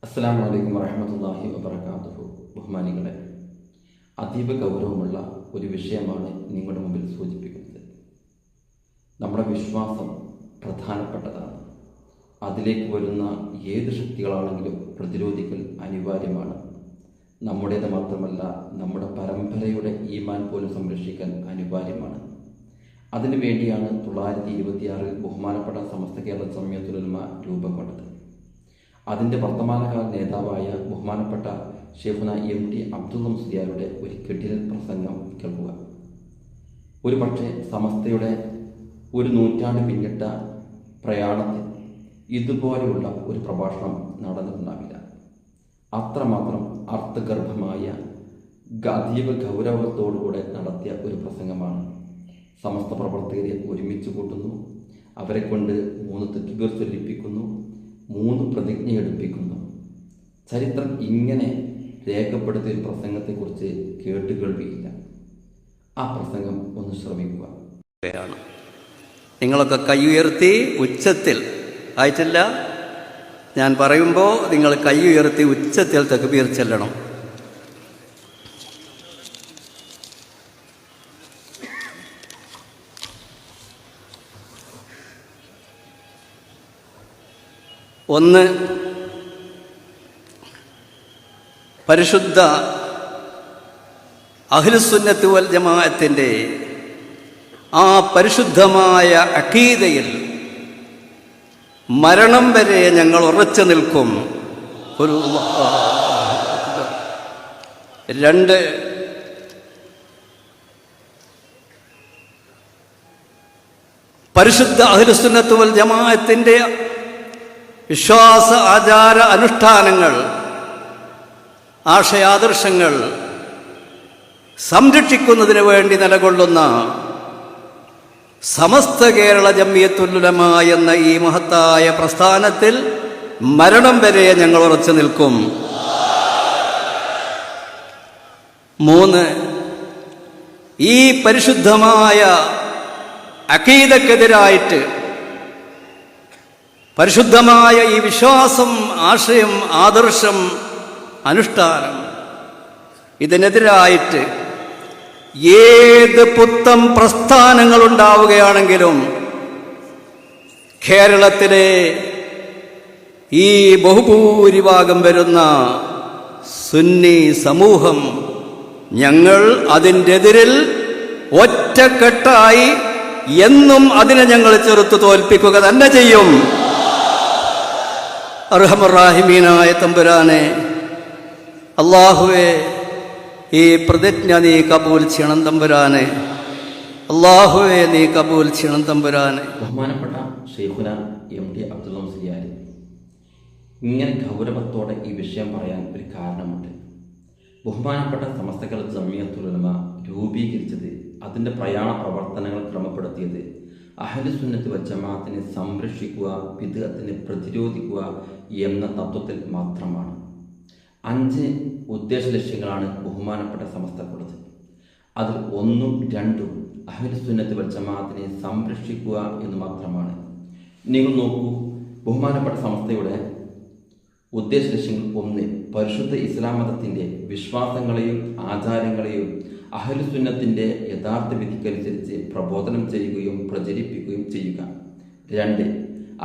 അസ്സലാമു അലൈക്കും വറഹ്മത്തുള്ളാഹി വബറകാതുഹു. ബഹുമാനികളെ, അതീവ ഗൗരവമുള്ള ഒരു വിഷയമാണ് നിങ്ങളുടെ മുമ്പിൽ സൂചിപ്പിക്കുന്നത്. നമ്മുടെ വിശ്വാസം പ്രധാനപ്പെട്ടതാണ്. അതിലേക്ക് വരുന്ന ഏത് ശക്തികളാണെങ്കിലും പ്രതിരോധിക്കൽ അനിവാര്യമാണ്. നമ്മുടേത് മാത്രമല്ല, നമ്മുടെ പരമ്പരയുടെ ഈമാൻ പോലും സംരക്ഷിക്കാൻ അനിവാര്യമാണ്. അതിനു വേണ്ടിയാണ് 1926 ബഹുമാനപ്പെട്ട സമസ്ത കേരള ജംഇയ്യത്തുൽ ഉലമ രൂപം കൊണ്ടത്. അതിൻ്റെ വർത്തമാനകാല നേതാവായ ബഹുമാനപ്പെട്ട ഷെയ്ഖുന MT അബ്ദുള്ള മുസ്ലിയാരുടെ ഒരു കെട്ടിട പ്രസംഗം കേൾക്കുക. ഒരു പക്ഷേ സമസ്തയുടെ ഒരു നൂറ്റാണ്ട് പിന്നിട്ട പ്രയാണത്തിൽ ഇതുപോലെയുള്ള ഒരു പ്രഭാഷണം നടന്നിട്ടുണ്ടാവില്ല. അത്രമാത്രം അർത്ഥഗർഭമായ അതീവ ഗൗരവത്തോടുകൂടെ നടത്തിയ ഒരു പ്രസംഗമാണ്. സമസ്ത പ്രവർത്തകരെ ഒരുമിച്ച് കൂട്ടുന്നു, അവരെ കൊണ്ട് 3 തക്ബീർ ചൊല്ലിപ്പിക്കുന്നു, 3 പ്രതിജ്ഞ എടുപ്പിക്കുന്നു. ചരിത്രം ഇങ്ങനെ രേഖപ്പെടുത്തിയ ഒരു പ്രസംഗത്തെക്കുറിച്ച് കേട്ടുകേൾവിയില്ല. ആ പ്രസംഗം ഒന്ന് ശ്രമിക്കുക. നിങ്ങളൊക്കെ കൈ ഉയർത്തി ഉച്ചത്തിൽ ആയിട്ടില്ല, ഞാൻ പറയുമ്പോൾ നിങ്ങൾ കൈ ഉയർത്തി ഉച്ചത്തിൽ തക്ബീർ ചൊല്ലണം. ഒന്ന്, പരിശുദ്ധ അഹ്ലുസുന്നത്ത് വൽ ജമാഅത്തിൻ്റെ ആ പരിശുദ്ധമായ അഖീദയിൽ മരണം വരെ ഞങ്ങൾ ഉറച്ചു നിൽക്കും. 2, പരിശുദ്ധ അഹ്ലുസുന്നത്ത് വൽ ജമാഅത്തിൻ്റെ വിശ്വാസ ആചാര അനുഷ്ഠാനങ്ങൾ, ആശയാദർശങ്ങൾ സംരക്ഷിക്കുന്നതിന് വേണ്ടി നിലകൊള്ളുന്ന സമസ്ത കേരള ജംഇയ്യത്തുൽ ഉലമ എന്ന ഈ മഹത്തായ പ്രസ്ഥാനത്തിൽ മരണം വരെ ഞങ്ങൾ ഉറച്ചു നിൽക്കും. 3, ഈ പരിശുദ്ധമായ അഖീദക്കെതിരായിട്ട്, പരിശുദ്ധമായ ഈ വിശ്വാസം, ആശയം, ആദർശം, അനുഷ്ഠാനം ഇതിനെതിരായിട്ട് ഏത് പുത്തൻ പ്രസ്ഥാനങ്ങൾ ഉണ്ടാവുകയാണെങ്കിലും കേരളത്തിലെ ഈ ബഹുഭൂരിഭാഗം വരുന്ന സുന്നി സമൂഹം ഞങ്ങൾ അതിൻ്റെ എതിരിൽ ഒറ്റക്കെട്ടായി എന്നും അതിനെ ഞങ്ങൾ ചെറുത്തു തോൽപ്പിക്കുക തന്നെ ചെയ്യും. അർഹമർ-റാഹിമീനായ തമ്പുരാനെ, അല്ലാഹുവേ, ഈ പ്രതിജ്ഞ നീ കബൂൽ ചെയ്യണം തമ്പുരാനെ. അല്ലാഹുവേ, നീ കബൂൽ ചെയ്യണം തമ്പുരാനെ. ബഹുമാനപ്പെട്ട ഷെയ്ഖുന MT അബ്ദുള്ള മുസ്ലിയാർ ഇങ്ങനെ ഗൗരവത്തോടെ ഈ വിഷയം പറയാൻ ഒരു കാരണമുണ്ട്. ബഹുമാനപ്പെട്ട സമസ്ത കേരള ജംഇയ്യത്തുൽ ഉലമ രൂപീകരിച്ചത്, അതിൻ്റെ പ്രയാണ പ്രവർത്തനങ്ങൾ ക്രമപ്പെടുത്തിയത് അഹ്ലുസുന്നത്ത് വൽ ജമാഅത്തിനെ സംരക്ഷിക്കുക, ബിദ്അത്തിനെ പ്രതിരോധിക്കുക എന്ന തത്വത്തിൽ മാത്രമാണ്. 5 ഉദ്ദേശ ലക്ഷ്യങ്ങളാണ് ബഹുമാനപ്പെട്ട സമസ്തക്കുള്ളത്. അതിൽ 1ഉം 2ഉം അഹ്ലുസുന്നത്ത് വൽ ജമാഅത്തിനെ സംരക്ഷിക്കുക എന്ന് മാത്രമാണ്. നിങ്ങൾ നോക്കൂ, ബഹുമാനപ്പെട്ട സമസ്തയുടെ ഉദ്ദേശ ലക്ഷ്യങ്ങൾ: 1, പരിശുദ്ധ ഇസ്ലാം മതത്തിൻ്റെ വിശ്വാസങ്ങളെയും ആചാരങ്ങളെയും അഹ്ലുസുന്നത്തിൻ്റെ യഥാർത്ഥ വിധിക്കനുസരിച്ച് പ്രബോധനം ചെയ്യുകയും പ്രചരിപ്പിക്കുകയും ചെയ്യുക. 2,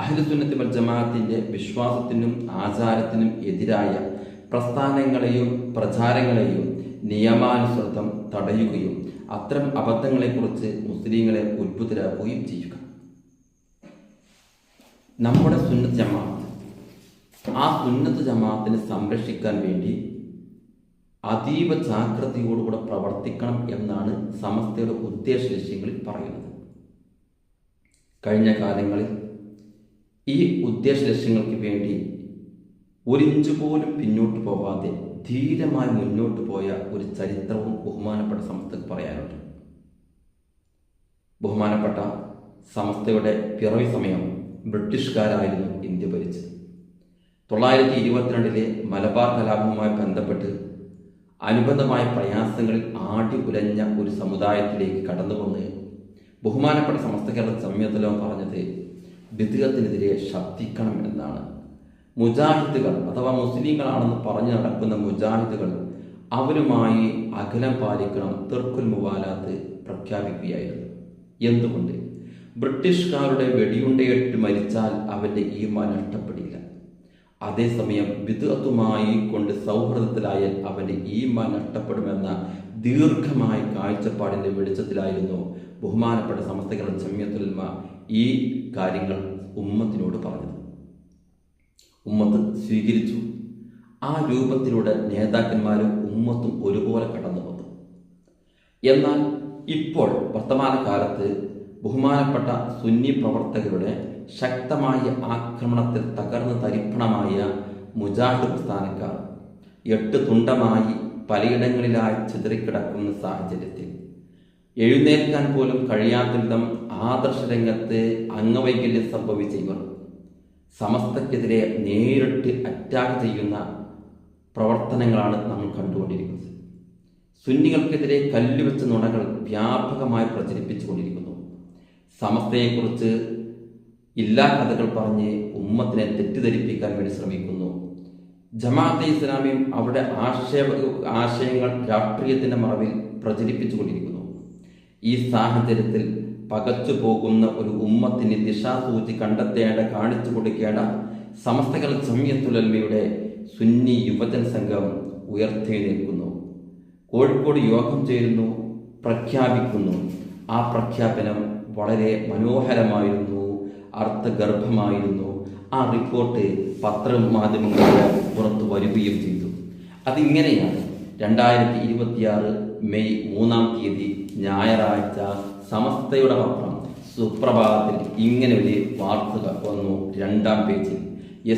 അഹ്ലുസുന്നത്ത് വൽ ജമാഅത്തിൻ്റെ വിശ്വാസത്തിനും ആചാരത്തിനും എതിരായ പ്രസ്ഥാനങ്ങളെയും പ്രചാരങ്ങളെയും നിയമാനുസൃതം തടയുകയും അത്തരം അബദ്ധങ്ങളെക്കുറിച്ച് മുസ്ലിങ്ങളെ ഉത്ബുദ്ധരാക്കുകയും ചെയ്യുക. നമ്മുടെ സുന്നത്ത് ജമാഅത്ത്, ആ സുന്നത്ത് ജമാഅത്തിനെ സംരക്ഷിക്കാൻ വേണ്ടി അതീവ ജാഗ്രതയോടുകൂടെ പ്രവർത്തിക്കണം എന്നാണ് സമസ്തയുടെ ഉദ്ദേശ ലക്ഷ്യങ്ങളിൽ പറയുന്നത്. കഴിഞ്ഞ കാലങ്ങളിൽ ഈ ഉദ്ദേശ ലക്ഷ്യങ്ങൾക്ക് വേണ്ടി 1 ഇഞ്ച് പോലും പിന്നോട്ട് പോകാതെ ധീരമായി മുന്നോട്ട് പോയ ഒരു ചരിത്രവും ബഹുമാനപ്പെട്ട സമസ്തക്ക് പറയാനുണ്ട്. ബഹുമാനപ്പെട്ട സമസ്തയുടെ പിറവി സമയം ബ്രിട്ടീഷുകാരായിരുന്നു ഇന്ത്യ ഭരിച്ചത്. 922 മലബാർ കലാപവുമായി ബന്ധപ്പെട്ട് അനുബന്ധമായ പ്രയാസങ്ങളിൽ ആടി ഉലഞ്ഞ ഒരു സമുദായത്തിലേക്ക് കടന്നുവന്ന് ബഹുമാനപ്പെട്ട സമസ്ത കേരള ജംഇയ്യത്തുൽ ഉലമ പറഞ്ഞത് ബിദ്അത്തിനെതിരെ ശബ്ദിക്കണം എന്നാണ്. മുജാഹിദുകൾ അഥവാ മുസ്ലിങ്ങളാണെന്ന് പറഞ്ഞു നടക്കുന്ന മുജാഹിദുകൾ അവരുമായി അകലം പാലിക്കണം, തെർക്കുൽ മുവാലാത്ത് പ്രഖ്യാപിക്കുകയായിരുന്നു. എന്തുകൊണ്ട്? ബ്രിട്ടീഷുകാരുടെ വെടിയുണ്ടയിട്ട് മരിച്ചാൽ അവൻ്റെ ഈമാൻ നഷ്ടപ്പെടില്ല. അതേസമയം ബിദ്അത്തുമായി കൊണ്ട് സൗഹൃദത്തിലായാൽ അവൻ്റെ ഈമാൻ നഷ്ടപ്പെടുമെന്ന ദീർഘമായ കാഴ്ചപ്പാടിൻ്റെ വെളിച്ചത്തിലായിരുന്നു ബഹുമാനപ്പെട്ട സമസ്തകളുടെ ജമിയത്തുൽ ഉലമ ഈ കാര്യങ്ങൾ ഉമ്മത്തിനോട് പറഞ്ഞത്. ഉമ്മത്ത് സ്വീകരിച്ചു. ആ രൂപത്തിലൂടെ നേതാക്കന്മാരും ഉമ്മത്തും ഒരുപോലെ കടന്നു വന്നു. എന്നാൽ ഇപ്പോൾ വർത്തമാനകാലത്ത് ബഹുമാനപ്പെട്ട സുന്നി പ്രവർത്തകരുടെ ശക്തമായ ആക്രമണത്തിൽ തകർന്ന് തരിപ്പണമായ മുജാഹിദ് പ്രസ്ഥാനക്കാർ 8 തുണ്ടമായി പലയിടങ്ങളിലായി ചിതറിക്കിടക്കുന്ന സാഹചര്യത്തിൽ എഴുന്നേൽക്കാൻ പോലും കഴിയാത്ത വിധം ആദർശ രംഗത്ത് അംഗവൈകല്യം സംഭവിച്ച ഇവർ സമസ്തക്കെതിരെ നേരിട്ട് അറ്റാക്ക് ചെയ്യുന്ന പ്രവർത്തനങ്ങളാണ് നമ്മൾ കണ്ടുകൊണ്ടിരിക്കുന്നത്. സുന്നികൾക്കെതിരെ കല്ലുവെച്ച നുണകൾ വ്യാപകമായി പ്രചരിപ്പിച്ചുകൊണ്ടിരിക്കുന്നു. സമസ്തയെക്കുറിച്ച് ഇല്ലാ കഥകൾ പറഞ്ഞ് ഉമ്മത്തിനെ തെറ്റിദ്ധരിപ്പിക്കാൻ വേണ്ടി ശ്രമിക്കുന്നു. ജമാഅത്തെ ഇസ്ലാമിയും അവരുടെ ആശയങ്ങൾ രാഷ്ട്രീയത്തിൻ്റെ മറവിൽ പ്രചരിപ്പിച്ചുകൊണ്ടിരിക്കുന്നു. ഈ സാഹചര്യത്തിൽ പകച്ചു പോകുന്ന ഒരു ഉമ്മത്തിന് ദിശാസൂചി കണ്ടെത്തേണ്ട, കാണിച്ചു കൊടുക്കേണ്ട സമസ്തകൾ ജമിയത്തുൽ ഉലമയുടെ സുന്നി യുവജന സംഘം ഉയർത്തെഴുന്നേൽക്കുന്നു. കോഴിക്കോട് യോഗം ചേരുന്നു, പ്രഖ്യാപിക്കുന്നു. ആ പ്രഖ്യാപനം വളരെ മനോഹരമായിരുന്നു, അർത്ഥഗർഭമായിരുന്നു. ആ റിപ്പോർട്ട് പത്രമാധ്യമങ്ങളിലൂടെ പുറത്തു വരികയും ചെയ്തു. അതിങ്ങനെയാണ്: 2026 മെയ് 3 ഞായറാഴ്ച സമസ്തയുടെ പത്രം സുപ്രഭാതത്തിൽ ഇങ്ങനെ ഒരു വാർത്ത വന്നു. 2-ാം പേജിൽ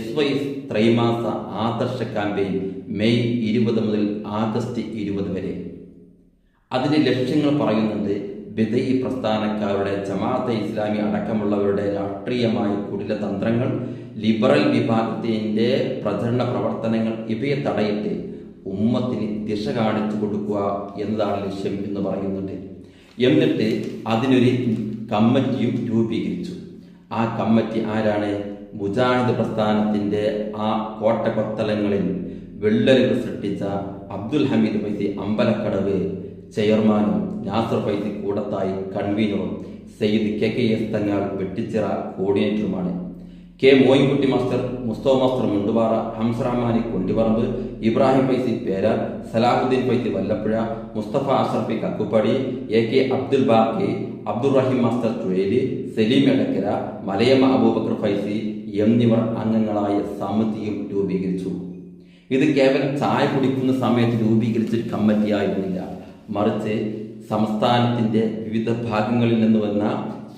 SYS ത്രൈമാസ ആദർശ ക്യാമ്പയിൻ മെയ് 20 മുതൽ ആഗസ്റ്റ് 20 വരെ. അതിൻ്റെ ലക്ഷ്യങ്ങൾ പറയുന്നുണ്ട്. ബിദഈ പ്രസ്ഥാനക്കാരുടെ, ജമാഅത്തെ ഇസ്ലാമി അടക്കമുള്ളവരുടെ രാഷ്ട്രീയമായ കുടിലതന്ത്രങ്ങൾ, ലിബറൽ വിഭാഗത്തിൻ്റെ പ്രചരണ പ്രവർത്തനങ്ങൾ ഇവയെ തടയിട്ട് ഉമ്മത്തിന് ദിശ കാണിച്ചു കൊടുക്കുക എന്നതാണ് ലക്ഷ്യം എന്ന് പറയുന്നുണ്ട്. എന്നിട്ട് അതിനൊരു കമ്മിറ്റിയും രൂപീകരിച്ചു. ആ കമ്മിറ്റി ആരാണ്? മുജാഹിദ് പ്രസ്ഥാനത്തിൻ്റെ ആ കോട്ടകൊത്തളങ്ങളിൽ വെള്ളരിവ് സൃഷ്ടിച്ച അബ്ദുൽ ഹമീദ് ഫൈസി അമ്പലക്കടവ് ചെയർമാനും നാസർ ഫൈസി കൂടത്തായി കൺവീനറും സയ്യിദ് KKS തങ്ങൾ വെട്ടിച്ചിറ കോർഡിനേറ്ററുമാണ്. K Moyinkutty master, Mustafa master Mundupara, Hamzarahmani Kondiparamb, Ibrahim Faizy Perar, Salahuddin Faizy Vallappuzha, Mustafa Ashrafi Kakkuppadi, AK Abdul Baqi, Abdurahim master ചുഴലി, സലീം എടക്കര, മലയമ്മ അബൂബക്കർ ഫൈസി എന്നിവർ അംഗങ്ങളായ സമിതിയും രൂപീകരിച്ചു. ഇത് കേവലം ചായ കുടിക്കുന്ന സമയത്ത് രൂപീകരിച്ചൊരു കമ്മിറ്റിയായിരുന്നില്ല, മറിച്ച് സംസ്ഥാനത്തിൻ്റെ വിവിധ ഭാഗങ്ങളിൽ നിന്ന് വന്ന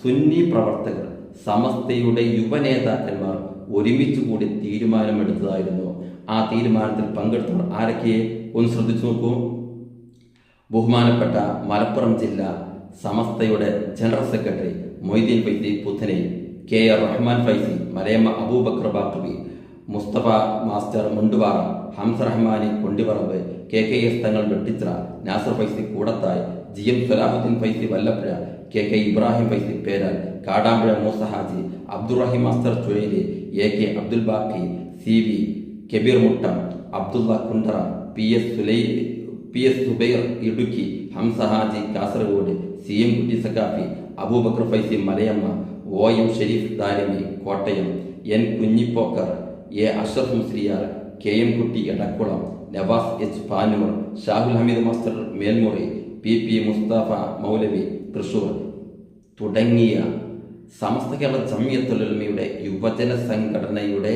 സുന്നി പ്രവർത്തകർ, സമസ്തയുടെ യുവനേതാക്കന്മാർ ഒരുമിച്ച് കൂടി തീരുമാനമെടുത്തതായിരുന്നു. ആ തീരുമാനത്തിൽ പങ്കെടുത്തവർ ആരൊക്കെ ഒന്ന് ശ്രദ്ധിച്ചു നോക്കൂ. ബഹുമാനപ്പെട്ട മലപ്പുറം ജില്ലാ സമസ്തയുടെ general secretary Moideen Faizy Puthanai, KR Rahman Faizy, Malayamma Abubakar Baqavi, Mustafa master Mundupara, Hamzarahmani Kondiparamb, KKS Thangal Vettichira, Nasar Faizy Koodathai, GM Salahuddin Faizy Vallappuzha, KK Ibrahim Faizy Peral, Kadampuzha Moosa Haji, Abdurahim master Chuzhali, AK Abdul Baqi, CV Kabir Muttom, Abdulla Kundara, PS Zubair Idukki, Hamza Haji Kasaragod, CM കുട്ടി Saqafi, Abubakar Faizy Malayamma, OM Sharif Darimi Kottayam, N Kunhipokker, A Ashraf Musliyar, KM Kutty Edakkulam, Navas H Panoor, Shahul Hameed master Melmuri, PP Mustafa Moulavi Thrissur തുടങ്ങിയ സമസ്ത കേരള ജമിയത്തുൽ ഉലമയുടെ യുവജന സംഘടനയുടെ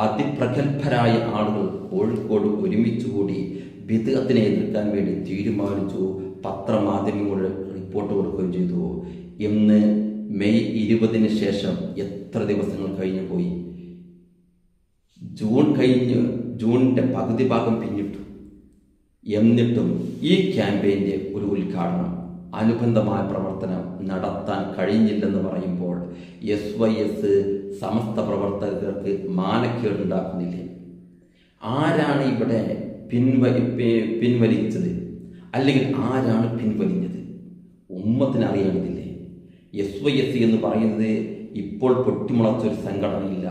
അതിപ്രഗത്ഭരായ ആളുകൾ കോഴിക്കോട് ഒരുമിച്ചുകൂടി ബിദ്അത്തിനെ എതിർക്കാൻ വേണ്ടി തീരുമാനിച്ചു. പത്രമാധ്യമങ്ങളുടെ റിപ്പോർട്ട് കൊടുക്കുകയും ചെയ്തു. ഇന്ന് മെയ് 20 ശേഷം എത്ര ദിവസങ്ങൾ കഴിഞ്ഞു പോയി? ജൂണിൻ്റെ പകുതി ഭാഗം പിന്നിട്ടു. എന്നിട്ടും ഈ ക്യാമ്പയിൻ്റെ ഒരു ഉദ്ഘാടനം, അനുബന്ധമായ പ്രവർത്തനം നടത്താൻ കഴിഞ്ഞില്ലെന്ന് പറയുമ്പോൾ SYS സമസ്ത പ്രവർത്തകർക്ക് മാനക്കേടുണ്ടാക്കുന്നില്ലേ? ആരാണ് ഇവിടെ പിൻവലിച്ചത്? അല്ലെങ്കിൽ ആരാണ് പിൻവലിഞ്ഞത്? ഉമ്മത്തിന് അറിയേണ്ടതില്ലേ? SYS എന്ന് പറയുന്നത് ഇപ്പോൾ പൊട്ടിമുളച്ചൊരു സംഘടനയില്ല.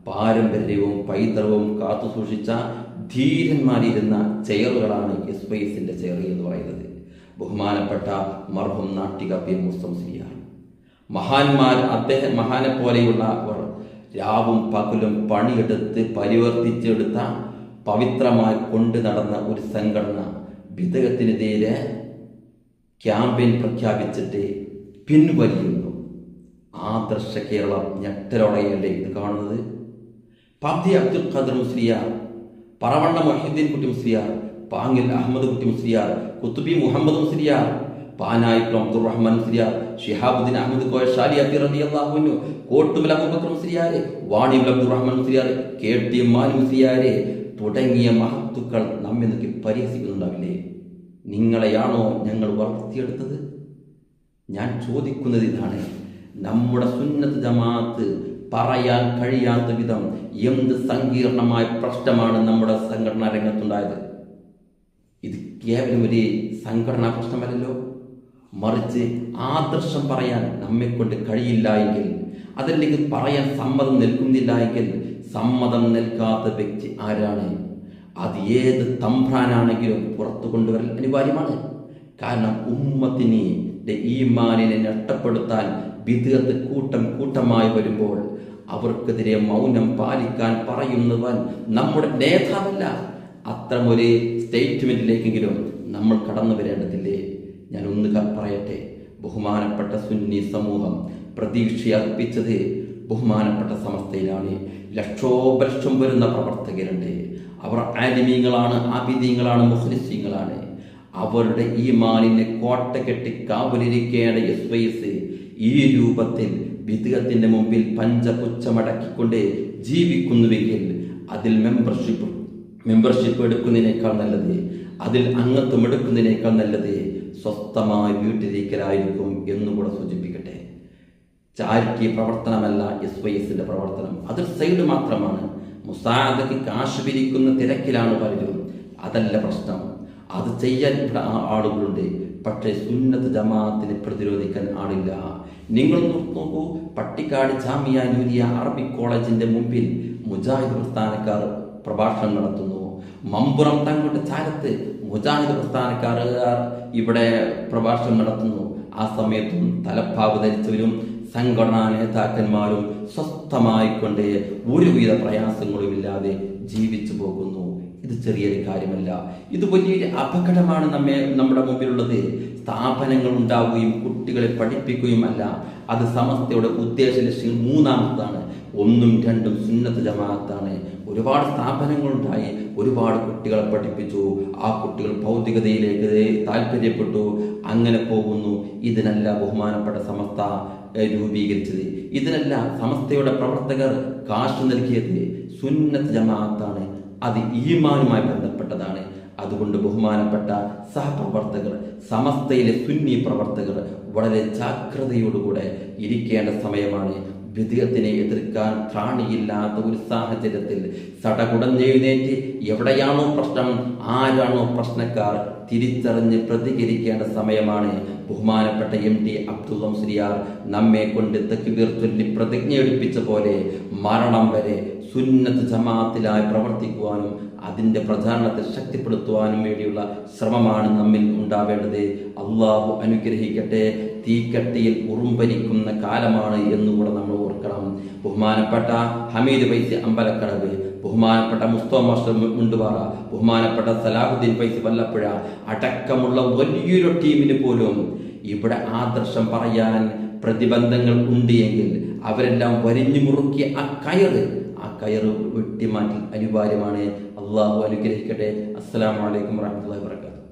പാരമ്പര്യവും പൈതൃകവും കാത്തുസൂക്ഷിച്ച ധീരന്മാരിരുന്ന ചെയറുകളാണ് SYSന്റെ ചെയർ എന്ന് പറയുന്നത്. ബഹുമാനപ്പെട്ട മർഹൂം നാട്ടിക പി മുസ്ലിയാർ മഹാന്മാർ, മഹാനെ പോലെയുള്ളവർ രാവും പകലും പണിയെടുത്ത് പരിവർത്തിച്ചെടുത്ത പവിത്രമായി കൊണ്ടു നടന്ന ഒരു സംഘടന വിദഗ്ധത്തിനെതിരെ ക്യാമ്പയിൻ പ്രഖ്യാപിച്ചിട്ട് പിൻവലിയുന്നു. ആദർശ കേരളം ഞെട്ടലോടെയല്ലേ ഇത് കാണുന്നത്? പാബ്ദി അബ്ദുൽ ഖാദർ മുസ്ലിയാർ, പറവണ്ണ മൊഹീദ്ദീൻ കുട്ടി മുസ്ലിയാർ, പാങ്ങിൽ അഹമ്മദ് കുട്ടി മുസ്ലിയാർ, കുത്തുബി മുഹമ്മദ് മുസ്ലിയാർ, പാനായിക്കുളം അബ്ദുറഹ്മാൻ മുസ്ലിയാർ, ഷിഹാബുദ്ദീൻ അഹമ്മദ് കോയ ഷാലിയാത്തി റളിയല്ലാഹു അൻഹു, കോട്ടുമൽ അബൂബക്കർ മുസ്ലിയാർ, വാണിമൽ അബ്ദുറഹ്മാൻ മുസ്ലിയാർ, KT മാലി മുസ്ലിയാർ തുടങ്ങിയ മഹത്തുക്കൾ നമ്മെ നോക്കി പരിഹസിക്കുന്നുണ്ടാവില്ലേ? നിങ്ങളെയാണോ ഞങ്ങൾ വളർത്തിയെടുത്തത്? ഞാൻ ചോദിക്കുന്നത് ഇതാണ്. നമ്മുടെ സുന്നത്ത് ജമാഅത്ത് പറയാൻ കഴിയാത്ത വിധം എന്ത് സങ്കീർണമായ പ്രശ്നമാണ് നമ്മുടെ സംഘടനാ രംഗത്തുണ്ടായത്. ഇത് കേവലം ഒരു സംഘടനാ പ്രശ്നമല്ലല്ലോ, മറിച്ച് ആദർശം പറയാൻ നമ്മെക്കൊണ്ട് കഴിയില്ല എങ്കിൽ, അതല്ലെങ്കിൽ പറയാൻ സമ്മതം നൽകുന്നില്ല എങ്കിൽ, സമ്മതം നൽകാത്ത വ്യക്തി ആരാണ്? അത് ഏത് തമ്പ്രാനാണെങ്കിലും പുറത്തു കൊണ്ടുവരൽ അനിവാര്യമാണ്. കാരണം ഉമ്മത്തിനെ ഈമാനിനെ നഷ്ടപ്പെടുത്താൻ ബിദ്അത്ത് കൂട്ടമായി വരുമ്പോൾ അവർക്കെതിരെ മൗനം പാലിക്കാൻ പറയുന്നവൻ നമ്മുടെ നേതാവല്ല. അത്തരമൊരു സ്റ്റേറ്റ്മെന്റിലേക്കെങ്കിലും നമ്മൾ കടന്നു വരേണ്ടതില്ലേ? ഞാൻ ഒന്ന് പറയട്ടെ. ബഹുമാനപ്പെട്ട സുന്നി സമൂഹം പ്രതീക്ഷയർപ്പിച്ചത് ബഹുമാനപ്പെട്ട സമസ്തയിലാണ്. ലക്ഷോപലക്ഷം വരുന്ന പ്രവർത്തകരുണ്ട്. അവർ ആലിമീങ്ങളാണ്, ആബിദീങ്ങളാണ്, മുഖ്ലിസീങ്ങളാണ്. അവരുടെ ഈമാനിനെ കോട്ട കെട്ടി കാവലിരിക്കേണ്ട SYS ഈ രൂപത്തിൽ വിദ്ഗത്തിന്റെ മുമ്പിൽ പഞ്ചപുച്ഛമടക്കിക്കൊണ്ട് ജീവിക്കുന്നുവെങ്കിൽ അതിൽ മെമ്പർഷിപ്പ് എടുക്കുന്നതിനേക്കാൾ നല്ലത്, അതിൽ അംഗത്വം എടുക്കുന്നതിനേക്കാൾ നല്ലത് സ്വസ്ഥമായി വീട്ടിലിരിക്കലായിരിക്കും എന്നുകൂടെ സൂചിപ്പിക്കട്ടെ. ചാരിറ്റി പ്രവർത്തനമല്ല SYSന്റെ പ്രവർത്തനം, അതൊരു സൈഡ് മാത്രമാണ്. മുസാദക്ക് കാശ് പിരിക്കുന്ന തിരക്കിലാണ് പലരും. അതല്ല പ്രശ്നം. അത് ചെയ്യാൻ ഇവിടെ ആളുകളുണ്ട്. പക്ഷേ സുന്നത്ത് ജമാഅത്തിനെ പ്രതിരോധിക്കാൻ ആളില്ല. നിങ്ങൾ നോക്കൂ, പട്ടിക്കാട് ജാമിയ നൂരിയ അറബിക് കോളേജിന്റെ മുമ്പിൽ മുജാഹിദ് പ്രസ്ഥാനക്കാർ പ്രഭാഷണം നടത്തുന്നു. മമ്പുറം തങ്ങളുടെ ചാരത്ത് മുജാഹിദ് പ്രസ്ഥാനക്കാർ ഇവിടെ പ്രഭാഷണം നടത്തുന്നു. ആ സമയത്തും തലപ്പാവ് ധരിച്ചവരും സംഘടനാ നേതാക്കന്മാരും സ്വസ്ഥമായിക്കൊണ്ട് ഒരുവിധ പ്രയാസങ്ങളുമില്ലാതെ ജീവിച്ചു പോകുന്നു. ഇത് ചെറിയൊരു കാര്യമല്ല, ഇത് വലിയൊരു അപകടമാണ് നമ്മുടെ മുമ്പിലുള്ളത്. സ്ഥാപനങ്ങൾ ഉണ്ടാവുകയും കുട്ടികളെ പഠിപ്പിക്കുകയും അല്ല, അത് സമസ്തയുടെ ഉദ്ദേശ ലക്ഷ്യം മൂന്നാമതാണ്. 1ഉം 2ഉം സുന്നത്ത് ജമാഅത്താണ്. ഒരുപാട് സ്ഥാപനങ്ങളുണ്ടായി, ഒരുപാട് കുട്ടികളെ പഠിപ്പിച്ചു. ആ കുട്ടികൾ ഭൗതികതയിലേക്ക് താല്പര്യപ്പെട്ടു, അങ്ങനെ പോകുന്നു. ഇതിനല്ല ബഹുമാനപ്പെട്ട സമസ്ത രൂപീകരിച്ചത്. ഇതിനല്ല സമസ്തയുടെ പ്രവർത്തകർ കാശ് നൽകിയത്. സുന്നത്ത് ജമാഅത്താണ്, അത് ഈമാനുമായി ബന്ധപ്പെട്ടതാണ്. അതുകൊണ്ട് ബഹുമാനപ്പെട്ട സഹപ്രവർത്തകർ, സമസ്തയിലെ സുന്നി പ്രവർത്തകർ വളരെ ജാഗ്രതയോടുകൂടെ ഇരിക്കേണ്ട സമയമാണ്. വിദ്യത്തിനെ എതിർക്കാൻ ത്രാണിയില്ലാത്ത ഒരു സാഹചര്യത്തിൽ സടകുടഞ്ഞെഴുന്നേറ്റ് എവിടെയാണോ പ്രശ്നം, ആരാണോ പ്രശ്നക്കാർ തിരിച്ചറിഞ്ഞ് പ്രതികരിക്കേണ്ട സമയമാണ്. ബഹുമാനപ്പെട്ട MD അബ്ദുള്ള മുസ്ലിയാർ നമ്മെ കൊണ്ട് തക്ബീർ ചൊല്ലി പ്രതിജ്ഞ എടുപ്പിച്ച പോലെ മരണം വരെ സുന്നത്ത് ജമാഅത്തിലായി പ്രവർത്തിക്കുവാനും അതിൻ്റെ പ്രചാരണത്തെ ശക്തിപ്പെടുത്തുവാനും വേണ്ടിയുള്ള ശ്രമമാണ് നമ്മിൽ ഉണ്ടാവേണ്ടത്. അള്ളാഹു അനുഗ്രഹിക്കട്ടെ. തീക്കട്ടിയിൽ ഉറുമ്പരിക്കുന്ന കാലമാണ് എന്നുകൂടെ നമ്മൾ ഓർക്കണം. ബഹുമാനപ്പെട്ട ഹമീദ് ഫൈസി അമ്പലക്കടവ്, ബഹുമാനപ്പെട്ട മുസ്തഫ മാസ്റ്റർ മുണ്ടുപാറ, ബഹുമാനപ്പെട്ട സലാഹുദ്ദീൻ ഫൈസി വല്ലപ്പുഴ അടക്കമുള്ള വലിയൊരു ടീമിന് പോലും ഇവിടെ ആദർശം പറയാൻ പ്രതിബന്ധങ്ങൾ ഉണ്ട് എങ്കിൽ അവരെല്ലാം വരിഞ്ഞു മുറുക്കിയ ആ കയറ് വെട്ടിമാറ്റൽ അനിവാര്യമാണ്. അള്ളാഹു അനുഗ്രഹിക്കട്ടെ. അസ്സലാമു അലൈക്കും വറഹ്മത്തുള്ളാഹി വബറകാതുഹു.